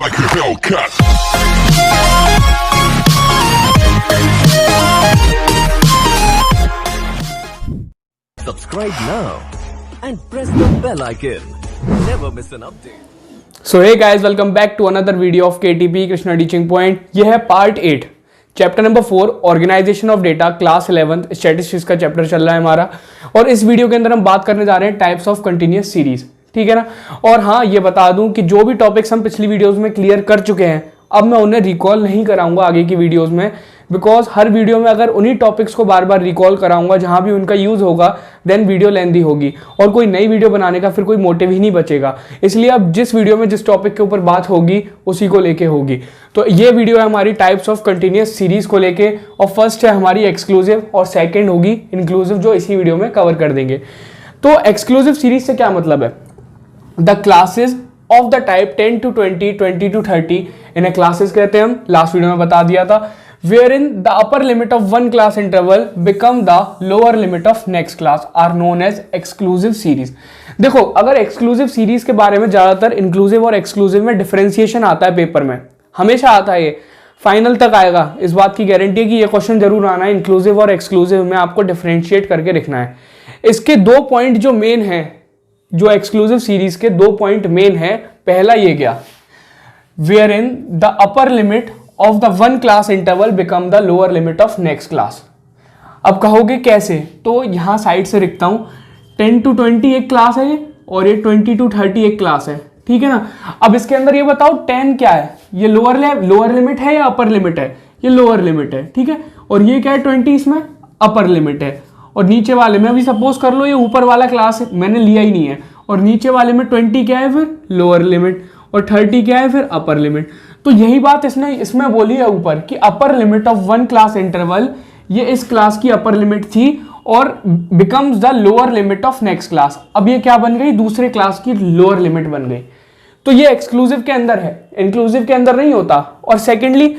like a Hellcat. Subscribe now and press the bell icon. Never miss an update. So hey guys, welcome back to another video of KTP Krishna teaching point. यह है part 8 chapter number 4 organisation of data, class 11th statistics का chapter चल रहा है हमारा। और इस video के अंदर हम बात करने जा रहे हैं टाइप्स ऑफ कंटिन्यूअस सीरीज, ठीक है ना। और हाँ, ये बता दूं कि जो भी टॉपिक्स हम पिछली वीडियोस में क्लियर कर चुके हैं, अब मैं उन्हें रिकॉल नहीं कराऊंगा आगे की वीडियोस में, बिकॉज हर वीडियो में अगर उन्हीं टॉपिक्स को बार बार रिकॉल कराऊंगा जहां भी उनका यूज होगा, देन वीडियो लेंथी होगी और कोई नई वीडियो बनाने का फिर कोई मोटिव ही नहीं बचेगा। इसलिए अब जिस वीडियो में जिस टॉपिक के ऊपर बात होगी उसी को लेके होगी। तो ये वीडियो है हमारी टाइप्स ऑफ कंटिन्यूअस सीरीज को लेके, और फर्स्ट है हमारी एक्सक्लूसिव और सेकेंड होगी इंक्लूसिव, जो इसी वीडियो में कवर कर देंगे। तो एक्सक्लूसिव सीरीज से क्या मतलब है? The classes of the type 10 to 20, 20 to 30 इन्हें क्लासेस कहते हैं। हम लास्ट वीडियो में बता दिया था। wherein the upper limit of one class interval become the lower limit of next class are known as exclusive series। देखो, अगर एक्सक्लूसिव सीरीज के बारे में ज्यादातर इंक्लूसिव और एक्सक्लूसिव में डिफरेंशिएशन आता है, पेपर में हमेशा आता है, ये फाइनल तक आएगा, इस बात की गारंटी है कि ये क्वेश्चन जरूर आना है। इंक्लूसिव और एक्सक्लूसिव में आपको डिफरेंशिएट करके लिखना है। इसके दो पॉइंट जो मेन है, जो एक्सक्लूसिव सीरीज के दो पॉइंट मेन है, पहला ये क्या, wherein the upper limit of the one class interval become the lower limit of next class। अब कहोगे कैसे? तो यहां साइड से लिखता हूं, 10 to 20 एक क्लास है और ये 20 to 30 एक क्लास है, ठीक है ना। अब इसके अंदर ये बताओ 10 क्या है? ये लोअर लिमिट है या अपर लिमिट है? ये लोअर लिमिट है, ठीक है। और ये क्या है? 20 इसमें अपर लिमिट है। और नीचे वाले में अभी सपोज कर लो ये ऊपर वाला क्लास मैंने लिया ही नहीं है, और नीचे वाले में 20 क्या है? फिर लोअर लिमिट, और 30 क्या है? फिर अपर लिमिट। तो यही बात इसने इसमें बोली है ऊपर कि अपर limit of one class interval, ये इस क्लास की अपर लिमिट थी और becomes the lower limit of next class. अब ये क्या बन गई? दूसरे क्लास की लोअर लिमिट बन गई। तो ये एक्सक्लूसिव के अंदर है, इंक्लूसिव के अंदर नहीं होता। और secondly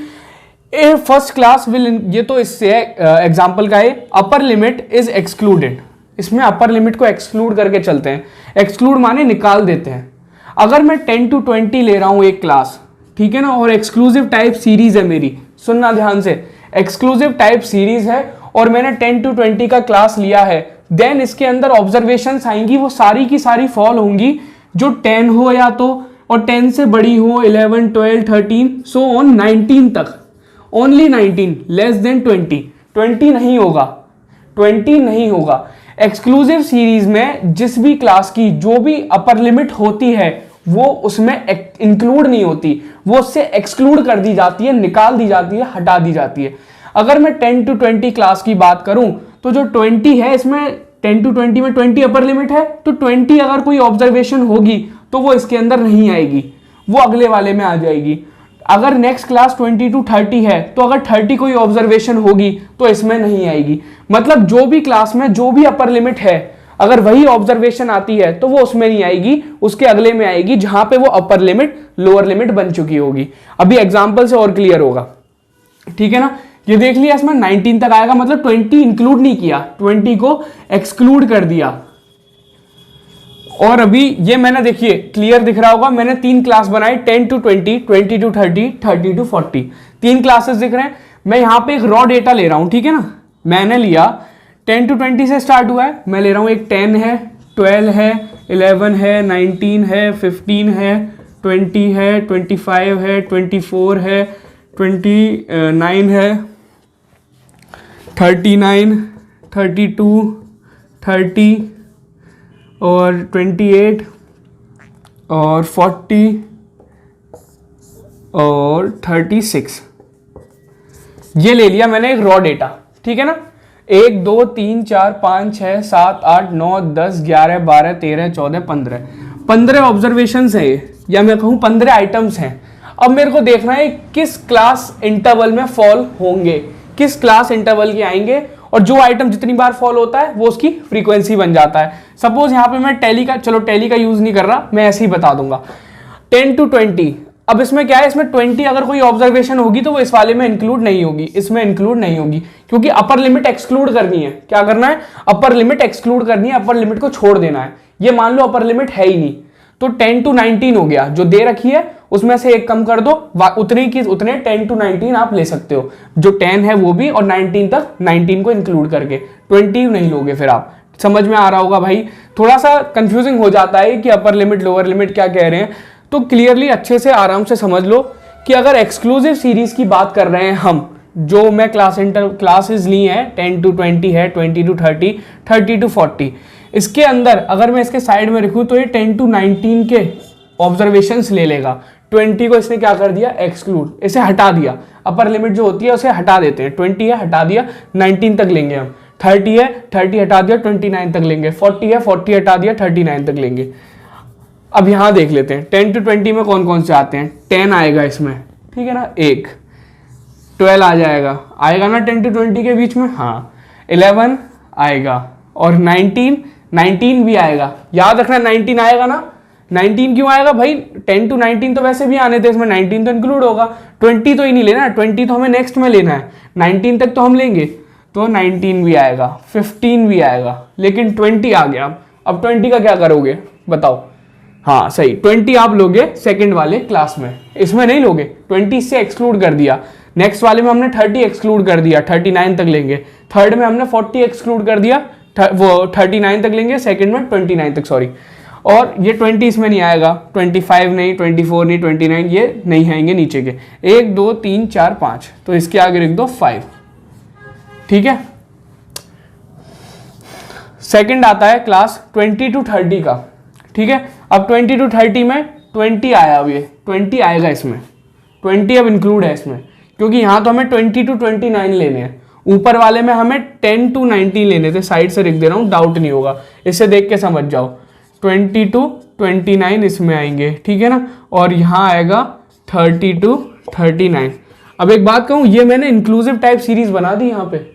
A first class will, ये तो इससे एग्जाम्पल का है, अपर लिमिट इज एक्सक्लूडेड। इसमें अपर लिमिट को एक्सक्लूड करके चलते हैं। एक्सक्लूड माने निकाल देते हैं। अगर मैं 10 to 20 ले रहा हूं एक क्लास, ठीक है ना, और एक्सक्लूसिव टाइप सीरीज है मेरी, सुनना ध्यान से, एक्सक्लूसिव टाइप सीरीज है और मैंने 10 to 20 का क्लास लिया है, देन इसके अंदर ऑब्जर्वेशंस आएंगी, वो सारी की सारी फॉल होंगी जो 10 हो या तो, और 10 से बड़ी हो 11, 12, 13 सो ऑन 19 तक। ओनली 19, लेस देन 20 नहीं होगा, 20 नहीं होगा। एक्सक्लूसिव सीरीज में जिस भी क्लास की जो भी अपर लिमिट होती है वो उसमें इंक्लूड नहीं होती, वो उससे एक्सक्लूड कर दी जाती है, निकाल दी जाती है, हटा दी जाती है। अगर मैं 10 to 20 क्लास की बात करूं तो जो 20 है, इसमें 10 to 20 में 20 अपर लिमिट है, तो 20 अगर कोई ऑब्जर्वेशन होगी तो वो इसके अंदर नहीं आएगी, वो अगले वाले में आ जाएगी। अगर नेक्स्ट क्लास 20 to 30 है तो अगर 30 कोई ऑब्जर्वेशन होगी तो इसमें नहीं आएगी। मतलब जो भी क्लास में जो भी अपर लिमिट है, अगर वही ऑब्जर्वेशन आती है तो वो उसमें नहीं आएगी, उसके अगले में आएगी जहां पे वो अपर लिमिट लोअर लिमिट बन चुकी होगी। अभी एग्जांपल से और क्लियर होगा, ठीक है ना। ये देख लिया, इसमें 19 तक आएगा, मतलब 20 इंक्लूड नहीं किया, 20 को एक्सक्लूड कर दिया। और अभी ये मैंने, देखिए क्लियर दिख रहा होगा, मैंने 3 क्लास बनाई, 10 to 20, 20 to 30, 30 to 40, 3 क्लासेस दिख रहे हैं। मैं यहां पे एक रॉ डेटा ले रहा हूं, ठीक है ना। मैंने लिया 10 to 20 से स्टार्ट हुआ है, मैं ले रहा हूं एक 10 है, 12 है, 11 है, 19 है, 15 है, 20 है, 25 है, 24 है, 29 है, 39, 32, 30 और 28 और 40 और 36। ये ले लिया मैंने एक रॉ डेटा, ठीक है ना। 1 2 3 4 5 6 7 8 9 10 11 12 13 14 15 ऑब्जर्वेशन है ये, या मैं कहूँ 15 आइटम्स हैं। अब मेरे को देखना है किस क्लास इंटरवल में फॉल होंगे, किस क्लास इंटरवल के आएंगे, और जो आइटम जितनी बार फॉल होता है वो उसकी फ्रीक्वेंसी बन जाता है। सपोज यहाँ पे मैं टैली का, चलो टैली का यूज नहीं कर रहा, मैं ऐसे ही बता दूंगा 10 to 20। अब इसमें क्या है, इसमें 20 अगर कोई ऑब्जर्वेशन होगी तो वो इस वाले में इंक्लूड नहीं होगी, इसमें इंक्लूड नहीं होगी, क्योंकि अपर लिमिट एक्सक्लूड करनी है। क्या करना है? अपर लिमिट एक्सक्लूड करनी है, अपर लिमिट को छोड़ देना है। ये मान लो अपर लिमिट है ही नहीं, तो 10 to 19 हो गया, जो दे रखी है उसमें से एक कम कर दो, उतने की उतने 10 to 19 आप ले सकते हो, जो 10 है वो भी और 19 तक 19 को इंक्लूड करके, 20 नहीं लोगे फिर आप। समझ में आ रहा होगा भाई, थोड़ा सा कंफ्यूजिंग हो जाता है कि अपर लिमिट लोअर लिमिट क्या कह रहे हैं, तो क्लियरली अच्छे से आराम से समझ लो कि अगर एक्सक्लूसिव सीरीज की बात कर रहे हैं हम, जो मैं क्लासेस ली हैं 10 to 20 है, 20 to 30, 30 to 40, इसके अंदर अगर मैं इसके साइड में रखूँ तो ये 10 to 19 के ऑब्जर्वेशंस ले लेगा। 20 को इसने क्या कर दिया, एक्सक्लूड, इसे हटा दिया, अपर लिमिट जो होती है उसे हटा देते हैं। 20 है हटा दिया, 19 तक लेंगे हम। 30 है 30 हटा दिया, 29 तक लेंगे। 40 है 40 हटा दिया, 39 तक लेंगे। अब यहां देख लेते हैं 10 to 20 में कौन कौन से आते हैं। 10 आएगा इसमें, ठीक है ना, एक 12 आ जाएगा, आएगा ना 10 to 20 के बीच में, हाँ 11 आएगा और 19 भी आएगा। याद रखना 19 आएगा ना, 19 क्यों आएगा भाई, 10 to 19 तो वैसे भी आने थे, इसमें 19 तो इंक्लूड होगा। 20 तो ही नहीं लेना, 20 तो हमें नेक्स्ट में लेना है, 19 तक तो हम लेंगे, तो 19 भी आएगा, 15 भी आएगा, लेकिन 20 आ गया। अब 20 का क्या करोगे बताओ, हाँ सही 20 आप लोगे सेकंड वाले क्लास में, इसमें नहीं लोगे, 20 से एक्सक्लूड कर दिया। नेक्स्ट वाले में हमने 30 एक्सक्लूड कर दिया, 39 तक लेंगे। थर्ड में हमने 40 एक्सक्लूड कर दिया, वो 39 तक लेंगे, सेकंड में 29 तक, सॉरी। और ये 20 इसमें नहीं आएगा, 25 नहीं, 24 नहीं, 29 ये नहीं आएंगे नीचे के, 1 2 3 4 5, तो इसके आगे लिख दो 5, ठीक है। सेकंड आता है क्लास 20 to 30 का, ठीक है। अब 20 to 30 में 20 आया, अब ये 20 आएगा इसमें, 20 अब इंक्लूड है इसमें, क्योंकि यहां तो हमें 20 to 29 लेने हैं, ऊपर वाले में हमें 10 to 19 लेने थे। साइड से लिख दे रहा हूं, डाउट नहीं होगा, इससे देख के समझ जाओ। 20 to 29 इसमें आएंगे, ठीक है ना, और यहाँ आएगा 30 to 39। अब एक बात कहूँ, ये मैंने इंक्लूसिव टाइप सीरीज बना दी यहाँ पे,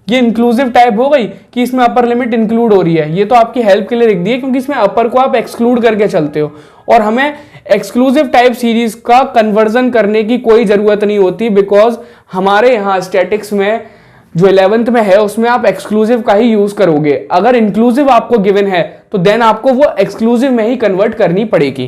ये इंक्लूसिव टाइप हो गई कि इसमें अपर लिमिट इंक्लूड हो रही है। ये तो आपकी हेल्प के लिए लिख दी है, क्योंकि इसमें अपर को आप एक्सक्लूड करके चलते हो, और हमें एक्सक्लूसिव टाइप सीरीज का कन्वर्जन करने की कोई जरूरत नहीं होती, बिकॉज हमारे यहाँ स्टैटिक्स में जो 11th में है उसमें आप एक्सक्लूसिव का ही यूज करोगे। अगर इंक्लूसिव आपको गिवन है तो देन आपको वो एक्सक्लूसिव में ही कन्वर्ट करनी पड़ेगी।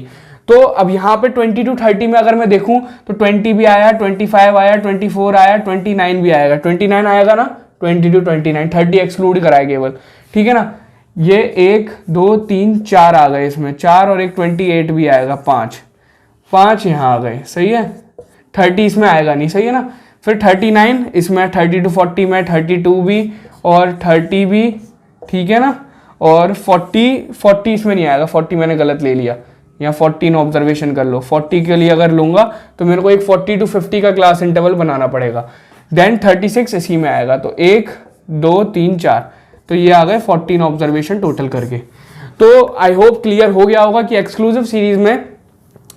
तो अब यहाँ पे 20 to 30 में अगर मैं देखूं तो 20 भी आया, 25 आया, 24 आया, 29 भी आएगा। 29 आएगा ना, 20 to 29, 30 एक्सक्लूड कराया केवल, ठीक है ना। ये 1 2 3 4 आ गए इसमें, 4 और एक 28 भी आएगा, 5 यहाँ आ गए, सही है। 30 इसमें आएगा नहीं, सही है ना। फिर 39 इसमें, 30 to 40 में 32 भी और 30 भी, ठीक है ना। और 40 इसमें नहीं आएगा, 40 मैंने गलत ले लिया, यहाँ 14 ऑब्जर्वेशन कर लो। 40 के लिए अगर लूंगा तो मेरे को एक 40 to 50 का क्लास इंटरवल बनाना पड़ेगा। देन 36 इसी में आएगा, तो 1 2 3 4, तो ये आ गए 14 ऑब्जर्वेशन टोटल करके। तो आई होप क्लियर हो गया होगा कि एक्सक्लूसिव सीरीज में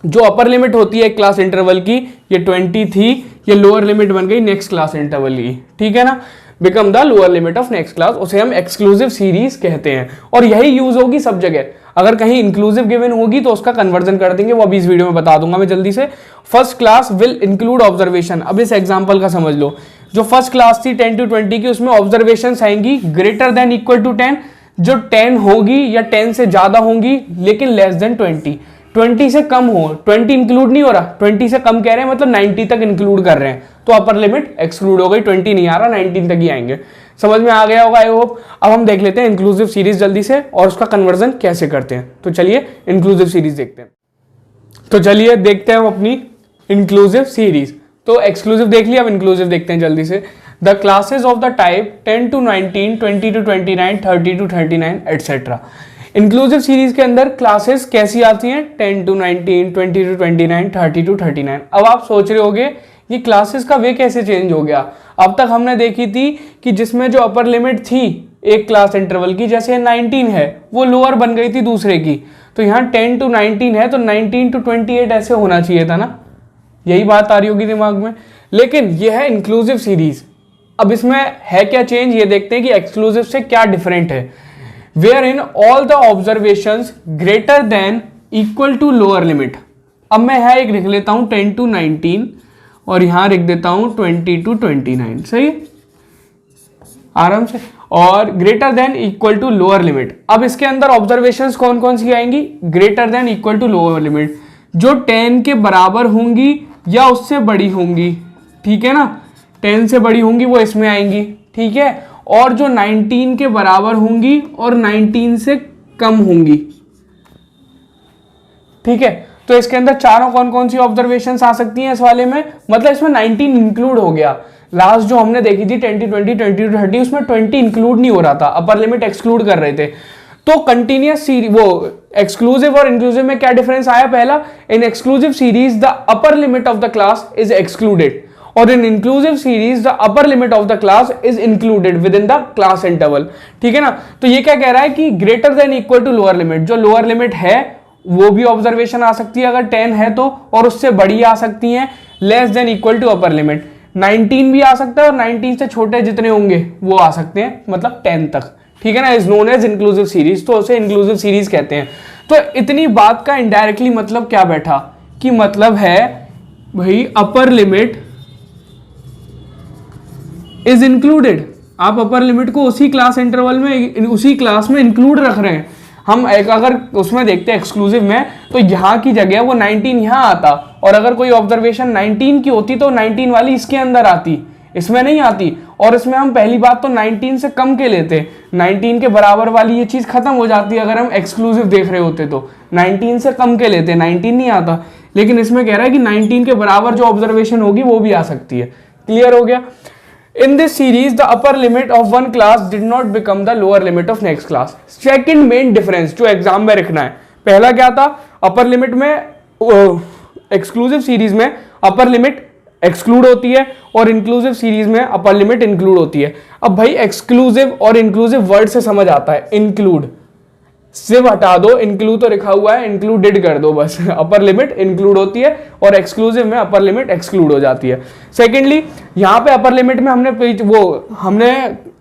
जो अपर लिमिट होती है एक क्लास इंटरवल की, ये 20 थी, ये लोअर लिमिट बन गई नेक्स्ट क्लास इंटरवल की, ठीक है ना। Become the lower limit of next class, उसे हम एक्सक्लूसिव सीरीज कहते हैं, और यही यूज होगी सब जगह। अगर कहीं इंक्लूसिव गिवन होगी तो उसका कन्वर्जन कर देंगे, वो अभी इस वीडियो में बता दूंगा मैं जल्दी से। First class will include observation. अब इस एग्जांपल का समझ लो, जो फर्स्ट क्लास थी 10 to 20 की, उसमें ऑब्जर्वेशन आएंगी ग्रेटर देन इक्वल टू 10, जो 10 होगी या 10 से ज्यादा होंगी, लेकिन लेस देन 20 से कम हो। 20 इंक्लूड नहीं हो रहा, 20 से कम कह रहे हैं, मतलब 90 तक इंक्लूड कर रहे हैं, तो अपर लिमिट एक्सक्लूड हो गई, 20 नहीं आ रहा, 19 तक ही आएंगे। समझ में आ गया होगा आई होप। अब हम देख लेते हैं इंक्लूसिव सीरीज जल्दी से, और उसका कन्वर्जन कैसे करते हैं। तो चलिए इंक्लूसिव सीरीज देखते हैं। तो चलिए देखते हैं हम अपनी इंक्लूसिव सीरीज। तो एक्सक्लूसिव देख लिया, अब इंक्लूसिव देखते हैं जल्दी से। The classes of the type 10 to 19, 20 to 29, 30 to 39 etcetera. Inclusive series के अंदर क्लासेस कैसी आती हैं, 10 to 19, 20 to 29, 30 to 39। अब आप सोच रहे होगे ये क्लासेस का वे कैसे चेंज हो गया। अब तक हमने देखी थी कि जिसमें जो अपर लिमिट थी एक क्लास इंटरवल की, जैसे 19 है, वो लोअर बन गई थी दूसरे की, तो यहाँ 10 to 19 है, तो 19 to 28 ऐसे होना चाहिए था ना, यही बात आ रही होगी दिमाग में। लेकिन यह है इंक्लूसिव सीरीज। अब इसमें है क्या चेंज, ये देखते हैं कि एक्सक्लूसिव से क्या डिफरेंट है। Where in all the observations greater than equal to lower limit. अब मैं है एक लिख लेता हूं 10 to 19 और यहां लिख देता हूं 20 to 29, सही आराम से। और greater than equal to lower limit. अब इसके अंदर ऑब्जर्वेशंस कौन कौन सी आएंगी, greater than equal to lower limit, जो 10 के बराबर होंगी या उससे बड़ी होंगी, ठीक है ना, 10 से बड़ी होंगी वो इसमें आएंगी, ठीक है, और जो 19 के बराबर होंगी और 19 से कम होंगी, ठीक है। तो इसके अंदर चारों कौन कौन सी ऑब्जर्वेशंस आ सकती हैं इस वाले में, मतलब इसमें 19 इंक्लूड हो गया। लास्ट जो हमने देखी थी 20, 20, 20 to 30, उसमें 20 इंक्लूड नहीं हो रहा था, अपर लिमिट एक्सक्लूड कर रहे थे। तो कंटिन्यूअस सीरीज, वो एक्सक्लूसिव और इंक्लूसिव में क्या डिफरेंस आया, पहला, in exclusive series the upper limit of the class is excluded, और in inclusive series the upper limit of the class is included within the class interval, ठीक है ना। तो ये क्या कह रहा है कि greater than equal to lower limit, जो लोअर लिमिट है वो भी ऑब्जर्वेशन आ सकती है अगर 10 है तो, और उससे बड़ी आ सकती है, less than equal to upper limit, 19 भी आ सकता है और 19 से छोटे जितने होंगे वो आ सकते हैं, मतलब 10 तक, ठीक है ना, is known as inclusive series, तो उसे इंक्लूसिव सीरीज कहते हैं। तो इतनी बात का इनडायरेक्टली मतलब क्या बैठा, कि मतलब है भाई अपर लिमिट इज इंक्लूडेड, आप अपर लिमिट को उसी क्लास इंटरवल में, उसी क्लास में इंक्लूड रख रहे हैं। हम एक अगर उसमें देखते हैं एक्सक्लूसिव में, तो यहाँ की जगह वो 19 यहाँ आता, और अगर कोई ऑब्जर्वेशन 19 की होती तो 19 वाली इसके अंदर आती, इसमें नहीं आती। और इसमें हम पहली बात तो 19 से कम के लेते, 19 के बराबर वाली ये चीज खत्म हो जाती अगर हम एक्सक्लूसिव देख रहे होते तो, 19 से कम के लेते, 19 नहीं आता। लेकिन इसमें कह रहा है कि 19 के बराबर जो ऑब्जर्वेशन होगी वो भी आ सकती है। क्लियर हो गया। In this series, the upper limit of one class did not become the lower limit of next class. Second main difference जो एग्जाम में रखना है, पहला क्या था, अपर लिमिट में, एक्सक्लूसिव सीरीज में अपर लिमिट एक्सक्लूड होती है और इंक्लूसिव सीरीज में अपर लिमिट इंक्लूड होती है। अब भाई एक्सक्लूसिव और इंक्लूसिव वर्ड से समझ आता है, इंक्लूड सिर्फ हटा दो, इंक्लूड तो लिखा हुआ है, इंक्लूडेड कर दो बस। अपर लिमिट इंक्लूड होती है और एक्सक्लूसिव में अपर लिमिट एक्सक्लूड हो जाती है। सेकेंडली, यहाँ पे अपर लिमिट में हमने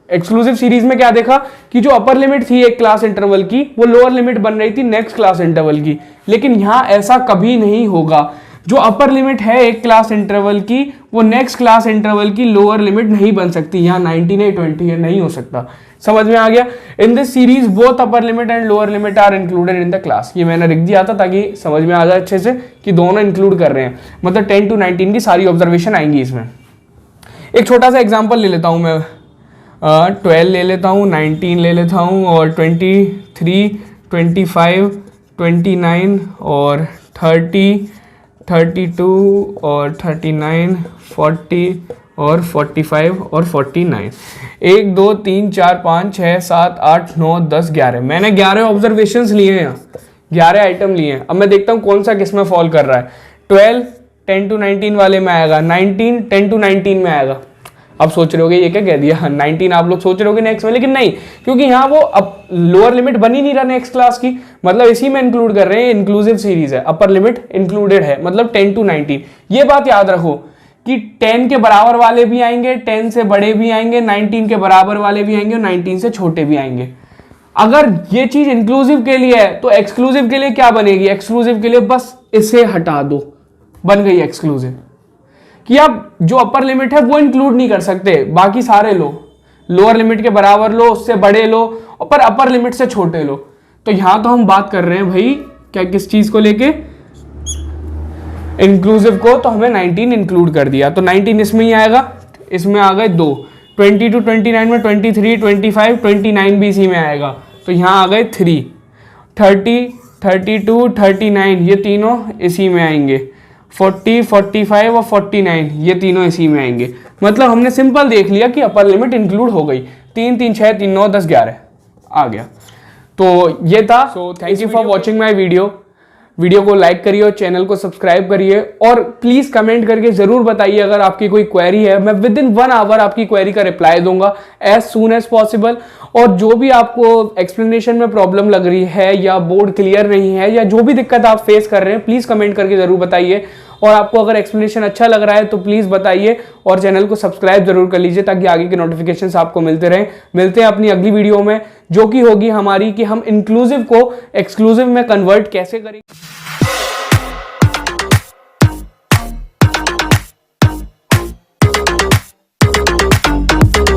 एक्सक्लूसिव सीरीज में क्या देखा कि जो अपर लिमिट थी एक क्लास इंटरवल की, वो लोअर लिमिट बन रही थी नेक्स्ट क्लास इंटरवल की। लेकिन यहाँ ऐसा कभी नहीं होगा, जो अपर लिमिट है एक क्लास इंटरवल की, वो नेक्स्ट क्लास इंटरवल की लोअर लिमिट नहीं बन सकती। यहाँ 19 है, 20 है, नहीं हो सकता। समझ में आ गया। In this series both upper limit and lower limit are included in the class. ये मैंने लिख दिया था ताकि समझ में आ जाए अच्छे से कि दोनों इंक्लूड कर रहे हैं, मतलब 10 to 19 की सारी ऑब्जर्वेशन आएंगी इसमें। एक छोटा सा एग्जांपल ले लेता हूँ मैं, 12 ले लेता हूँ, 19 ले लेता हूँ, और 23, 25, 29 और 30, 32 और 39, 40 और 45 और 49। 1 2 3 4 5 6 7 8 9 10 11, मैंने 11 ऑब्जर्वेशंस लिए हैं, 11 आइटम लिए हैं। अब मैं देखता हूँ कौन सा किस में फॉल कर रहा है। 12 10 to 19 वाले में आएगा, 19 10 to 19 में आएगा। अब सोच रहे होगे ये क्या कह दिया, 19 आप लोग सोच रहे होगे नेक्स्ट में, लेकिन नहीं, क्योंकि यहाँ वो अब लोअर लिमिट बन ही नहीं रहा नेक्स्ट क्लास की, मतलब इसी में इंक्लूड कर रहे हैं। इंक्लूसिव सीरीज है, अपर लिमिट इंक्लूडेड है, मतलब 10 to 19। ये बात याद रखो कि 10 के बराबर वाले भी आएंगे, 10 से बड़े भी आएंगे, 19 के बराबर वाले भी आएंगे और 19 से छोटे भी आएंगे। अगर ये चीज इंक्लूसिव के लिए है तो एक्सक्लूसिव के लिए क्या बनेगी, एक्सक्लूसिव के लिए बस इसे हटा दो, बन गई एक्सक्लूसिव, कि आप जो अपर लिमिट है वो इंक्लूड नहीं कर सकते, बाकी सारे लो, लोअर लिमिट के बराबर लो, उससे बड़े लो, पर अपर लिमिट से छोटे लो। तो यहां तो हम बात कर रहे हैं भाई क्या, किस चीज को लेके, इंक्लूसिव को, तो हमें 19 इंक्लूड कर दिया, तो 19 इसमें ही आएगा। इसमें आ गए 2, 20 to 29 में 23, 25, 29 भी इसी में आएगा, तो यहाँ आ गए 3, 30, 32, 39 ये तीनों इसी में आएंगे, 40, 45 और 49 ये तीनों इसी में आएंगे। मतलब हमने सिंपल देख लिया कि अपर लिमिट इंक्लूड हो गई, 3 3 6 3 9 10 11 आ गया। तो ये था। So thank you for watching my video को लाइक करिए और चैनल को सब्सक्राइब करिए, और प्लीज कमेंट करके जरूर बताइए अगर आपकी कोई क्वेरी है। मैं विद इन 1 आवर आपकी क्वेरी का रिप्लाई दूंगा एज सून एज पॉसिबल। और जो भी आपको एक्सप्लेनेशन में प्रॉब्लम लग रही है या बोर्ड क्लियर नहीं है या जो भी दिक्कत आप फेस कर रहे हैं, प्लीज कमेंट करके जरूर बताइए। और आपको अगर एक्सप्लेनेशन अच्छा लग रहा है तो प्लीज बताइए और चैनल को सब्सक्राइब जरूर कर लीजिए ताकि आगे के नोटिफिकेशंस आपको मिलते रहें। मिलते हैं अपनी अगली वीडियो में, जो कि होगी हमारी कि हम इंक्लूसिव को एक्सक्लूसिव में कन्वर्ट कैसे करेंगे।